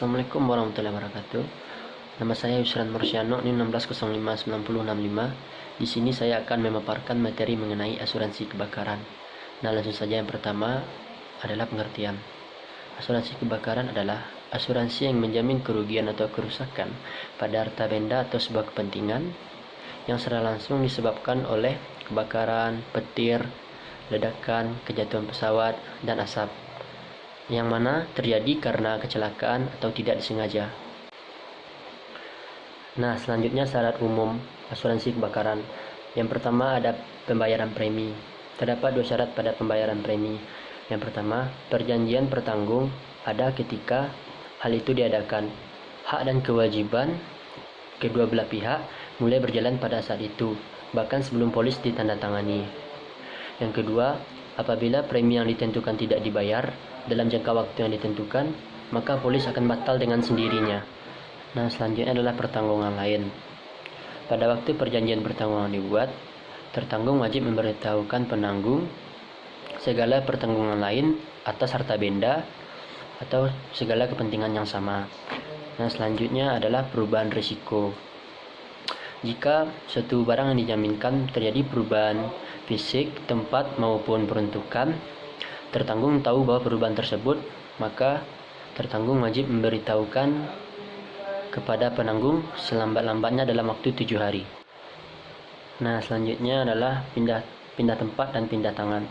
Assalamualaikum warahmatullahi wabarakatuh. Nama saya Yusran Marsyano, NIM 16059065. Di sini saya akan memaparkan materi mengenai asuransi kebakaran. Nah, langsung saja. Yang pertama adalah pengertian. Asuransi kebakaran adalah asuransi yang menjamin kerugian atau kerusakan pada harta benda atau sebuah kepentingan yang secara langsung disebabkan oleh kebakaran, petir, ledakan, kejatuhan pesawat, dan asap, yang mana terjadi karena kecelakaan atau tidak disengaja. Nah, selanjutnya syarat umum asuransi kebakaran. Yang pertama ada pembayaran premi. Terdapat dua syarat pada pembayaran premi. Yang pertama, perjanjian bertanggung ada ketika hal itu diadakan. Hak dan kewajiban kedua belah pihak mulai berjalan pada saat itu, bahkan sebelum polis ditandatangani. Yang kedua, apabila premi yang ditentukan tidak dibayar dalam jangka waktu yang ditentukan, maka polis akan batal dengan sendirinya. Nah, selanjutnya adalah pertanggungan lain. Pada waktu perjanjian pertanggungan dibuat, tertanggung wajib memberitahukan penanggung segala pertanggungan lain atas harta benda atau segala kepentingan yang sama. Nah, selanjutnya adalah perubahan risiko. Jika suatu barang yang dijaminkan terjadi perubahan fisik, tempat maupun peruntukan, tertanggung tahu bahwa perubahan tersebut, maka tertanggung wajib memberitahukan kepada penanggung selambat-lambatnya dalam waktu 7 hari. Nah, selanjutnya adalah pindah tempat dan pindah tangan.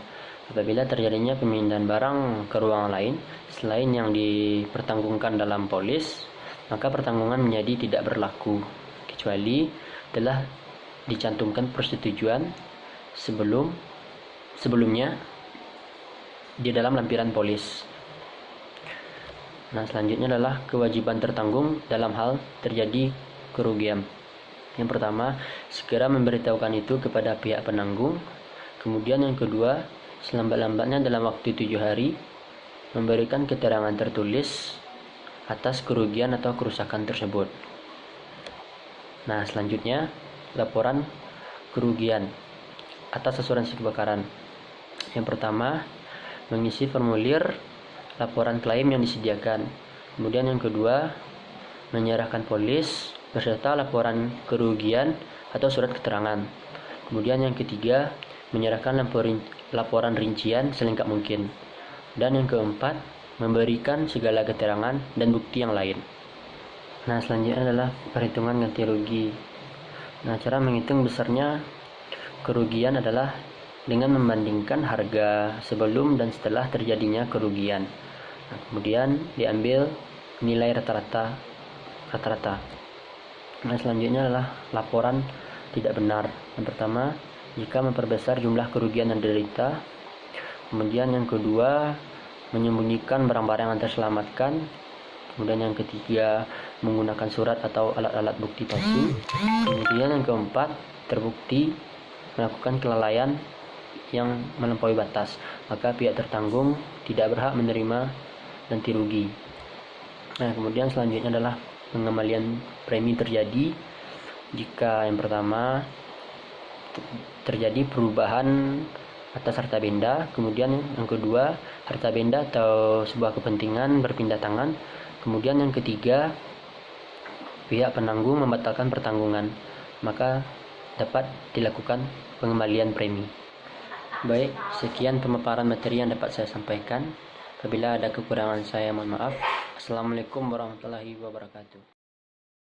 Apabila terjadinya pemindahan barang ke ruangan lain selain yang dipertanggungkan dalam polis, maka pertanggungan menjadi tidak berlaku kecuali telah dicantumkan persetujuan sebelumnya di dalam lampiran polis. Nah, selanjutnya adalah kewajiban tertanggung dalam hal terjadi kerugian. Yang pertama, segera memberitahukan itu kepada pihak penanggung. Kemudian yang kedua, selambat-lambatnya dalam waktu 7 hari memberikan keterangan tertulis atas kerugian atau kerusakan tersebut. Nah, selanjutnya laporan kerugian atas asuransi kebakaran. Yang pertama, mengisi formulir laporan klaim yang disediakan. Kemudian yang kedua, menyerahkan polis beserta laporan kerugian atau surat keterangan. Kemudian yang ketiga, menyerahkan laporan rincian selengkap mungkin. Dan yang keempat, memberikan segala keterangan dan bukti yang lain. Nah, selanjutnya adalah perhitungan ganti rugi. Nah, cara menghitung besarnya kerugian adalah dengan membandingkan harga sebelum dan setelah terjadinya kerugian. Nah, kemudian diambil nilai rata-rata. Nah, selanjutnya adalah laporan tidak benar. Yang pertama, jika memperbesar jumlah kerugian yang diderita. Kemudian yang kedua, menyembunyikan barang-barang yang terselamatkan. Kemudian yang ketiga, menggunakan surat atau alat-alat bukti palsu. Kemudian yang keempat, terbukti melakukan kelalaian yang melampaui batas, maka pihak tertanggung tidak berhak menerima ganti rugi. Nah, kemudian selanjutnya adalah pengembalian premi terjadi jika yang pertama terjadi perubahan atas harta benda, kemudian yang kedua harta benda atau sebuah kepentingan berpindah tangan, kemudian yang ketiga pihak penanggung membatalkan pertanggungan, maka dapat dilakukan pengembalian premi. Baik, sekian pemaparan materi yang dapat saya sampaikan. Apabila ada kekurangan saya mohon maaf. Assalamualaikum warahmatullahi wabarakatuh.